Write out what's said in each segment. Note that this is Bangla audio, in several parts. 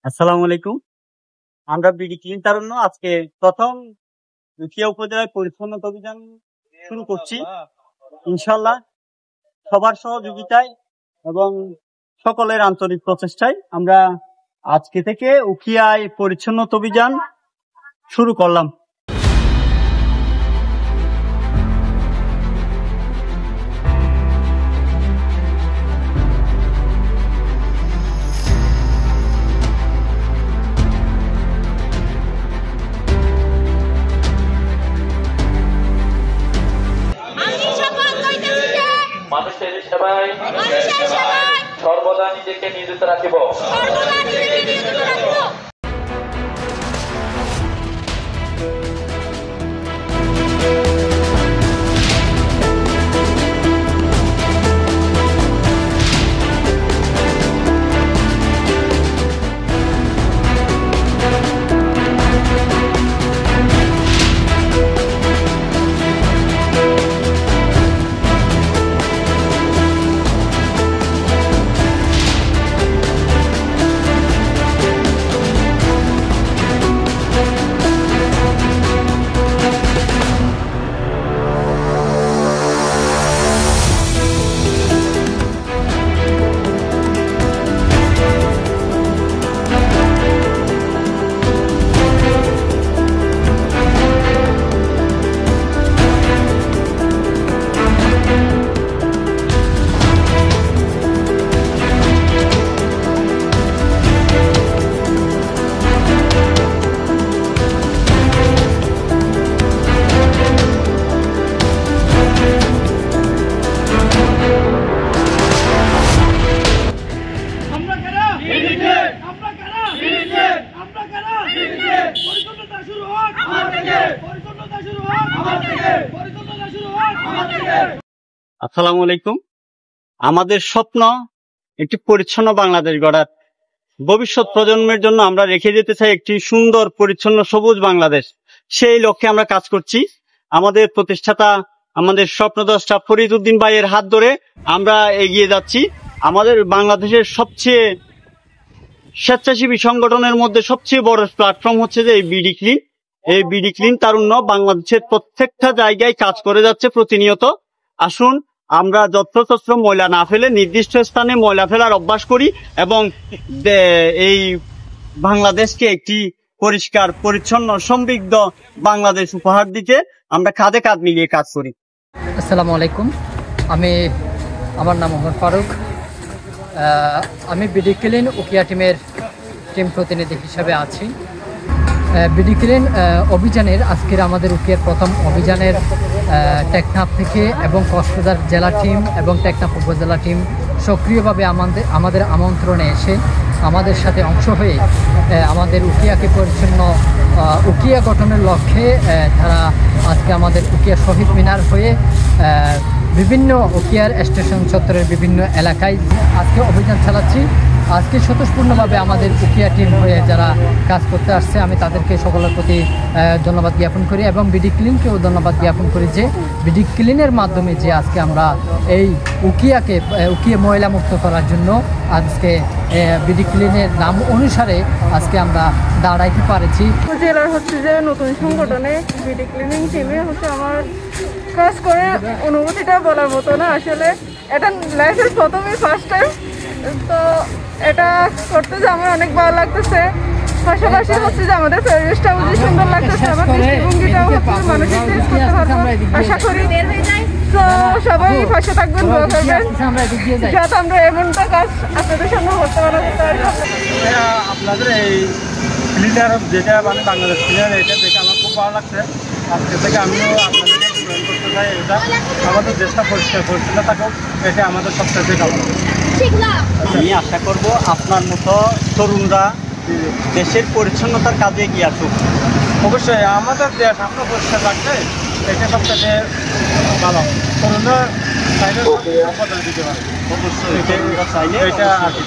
আসসালামু আলাইকুম। আমরা বিডি ক্লিন তারুণ্য আজকে প্রথম উখিয়া উপজেলায় পরিচ্ছন্নতা অভিযান শুরু করছি। ইনশাল্লাহ সবার সহযোগিতায় এবং সকলের আন্তরিক প্রচেষ্টায় আমরা আজকে থেকে উখিয়ায় পরিচ্ছন্নতা অভিযান শুরু করলাম। মানুষের সেবায় সর্বদা নিজেকে নিয়োজিত রাখিব। আসসালামু আলাইকুম। আমাদের স্বপ্ন একটি পরিচ্ছন্ন বাংলাদেশ গড়ার। ভবিষ্যৎ প্রজন্মের জন্য আমরা রেখে যেতে চাই একটি সুন্দর পরিচ্ছন্ন সবুজ বাংলাদেশ। সেই লক্ষ্যে আমরা কাজ করছি। আমাদের প্রতিষ্ঠাতা আমাদের স্বপ্নদ্রষ্টা ফরিদ উদ্দিন ভাইয়ের হাত ধরে আমরা এগিয়ে যাচ্ছি। আমাদের বাংলাদেশের সবচেয়ে স্বেচ্ছাসেবী সংগঠনের মধ্যে সবচেয়ে বড় প্ল্যাটফর্ম হচ্ছে যে এই বিডি ক্লিন। এই বিডি ক্লিন তারুণ্য বাংলাদেশের প্রত্যেকটা জায়গায় কাজ করে যাচ্ছে প্রতিনিয়ত। আসুন আমরা যত্রতত্র ময়লা না ফেলে নির্দিষ্ট স্থানে ময়লা ফেলার অভ্যাস করি এবং এই বাংলাদেশকে একটি পরিষ্কার পরিচ্ছন্ন সমৃদ্ধ বাংলাদেশ উপহার দিতে আমরা কাঁধে কাঁধ মিলিয়ে কাজ করি। আসসালামু আলাইকুম। আমার নাম ওমর ফারুক। আমি বিডি ক্লিন উখিয়া টিমের টিম প্রতিনিধি হিসাবে আছি। বিডি ক্লিন অভিযানের আজকের আমাদের উখিয়ার প্রথম অভিযানের টেকনাফ থেকে এবং কক্সবাজার জেলা টিম এবং টেকনাফ উপজেলা টিম সক্রিয়ভাবে আমাদের আমন্ত্রণে এসে আমাদের সাথে অংশ হয়ে আমাদের উখিয়াকে পরিচ্ছন্ন উখিয়া গঠনের লক্ষ্যে তারা আজকে আমাদের উখিয়া শহীদ মিনার হয়ে বিভিন্ন উখিয়ার স্টেশন চত্বরের বিভিন্ন এলাকায় আজকে অভিযান চালাচ্ছি। আজকে স্বতঃস্ফূর্তভাবে আমাদের উখিয়া টিম হয়ে যারা কাজ করতে আসছে আমি তাদেরকে সকলের প্রতি ধন্যবাদ জ্ঞাপন করি এবং বিডি ক্লিনকেও ধন্যবাদ জ্ঞাপন করি যে বিডি ক্লিনের মাধ্যমে যে আজকে আমরা এই উখিয়া ময়লা মুক্ত করার জন্য আজকে বিডি ক্লিনের নাম অনুসারে আজকে আমরা দাঁড়াইতে পারেছি। জেলার হচ্ছে যে নতুন সংগঠনে বিডি ক্লিনিং টিমে হচ্ছে আমার কাজ করে অনুভূতিটা বলার মতো না। আসলে এটা লাইফের প্রথমই ফার্স্ট টাইম, তো এটা করতে যে আমার অনেক ভালো লাগতেছে। পাশাপাশি হচ্ছে যে আমাদের পরিবেশটাও যে সুন্দর লাগতেছে, আমার দৃষ্টিভঙ্গিটাও হচ্ছে মানুষের চেঞ্জ করতে পারবো আশা করি। তো সবাই পাশে থাকবেন, দোয়া করবেন যাতে আমরা এমনটা কাজ আপনাদের সামনে করতে পারবো। আপনাদের এই ক্লিনার যেটা মানে বাংলাদেশ ক্লিনার, এটা দেখে আমার খুব ভালো লাগছে। আজকে থেকে আমিও আপনাদেরকে জয়েন করতে চাই। এটা আমাদের দেশটা পরিষ্কার পরিচ্ছন্ন থাকুক, এটা আমাদের সবচেয়ে কামনা। আমি আশা করব আপনার মতো তরুণরা দেশের পরিচ্ছন্নতার কাজে এগিয়ে আসুক। অবশ্যই আমাদের দেশ আমরা পরিষ্কার রাখলে এটা সবচেয়ে ভালো। তরুণরা চাইলে দিতে পারে, অবশ্যই এটা আর কি।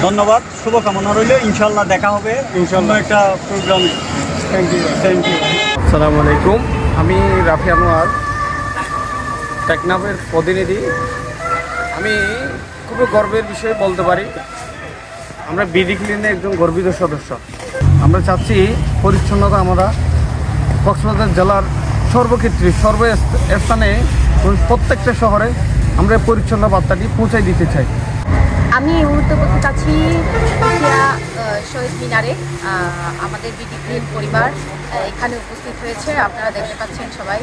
ধন্যবাদ, শুভকামনা রইল। ইনশাল্লাহ দেখা হবে ইনশাল্লাহ একটা প্রোগ্রামে। Thank you. আসসালামু আলাইকুম। আমি রাফি আনোয়ার, টেকনাফের প্রতিনিধি। আমি খুবই গর্বের বিষয়ে বলতে পারি আমরা বিডি ক্লিনের একজন গর্বিত সদস্য। আমরা চাচ্ছি পরিচ্ছন্নতা আমরা কক্সবাজার জেলার সর্বক্ষেত্রে সর্বস্থানে প্রত্যেকটা শহরে আমরা পরিচ্ছন্ন বার্তাটি পৌঁছাই দিতে চাই। আমি এই মুহূর্তে উপস্থিত আছি উখিয়া শহীদ মিনারে। আমাদের বিডি ক্লিন পরিবার এখানে উপস্থিত হয়েছে, আপনারা দেখতে পাচ্ছেন সবাই।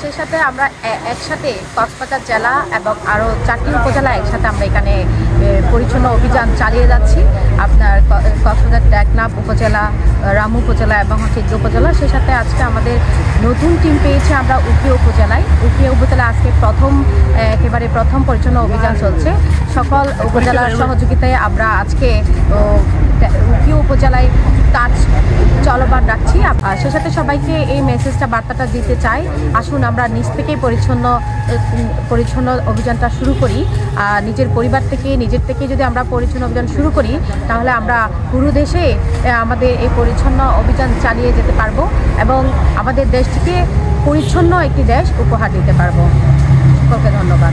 সেই সাথে আমরা একসাথে কক্সবাজার জেলা এবং আরও 4টি উপজেলা একসাথে আমরা এখানে পরিচ্ছন্ন অভিযান চালিয়ে যাচ্ছি। আপনার কক্সবাজার টেকনাফ উপজেলা, রামু উপজেলা এবং ইগল উপজেলা। সেই সাথে আজকে আমাদের নতুন টিম পেয়েছে আমরা উখিয়া উপজেলায়। উখিয়া উপজেলায় আজকে একেবারে প্রথম পরিচ্ছন্ন অভিযান চলছে। সকল উপজেলার সহযোগিতায় আমরা আজকে উখিয়া উপজেলায় কাজ চলমান রাখছি। সে সাথে সবাইকে এই মেসেজটা বার্তাটা দিতে চাই, আসুন আমরা নিজ থেকেই পরিচ্ছন্ন অভিযানটা শুরু করি। নিজের পরিবার থেকে নিজের থেকে যদি আমরা পরিচ্ছন্ন অভিযান শুরু করি তাহলে আমরা পুরো দেশে আমাদের এই পরিচ্ছন্ন অভিযান চালিয়ে যেতে পারবো এবং আমাদের দেশটিকে পরিচ্ছন্ন একটি দেশ উপহার দিতে পারবো। সকলকে ধন্যবাদ।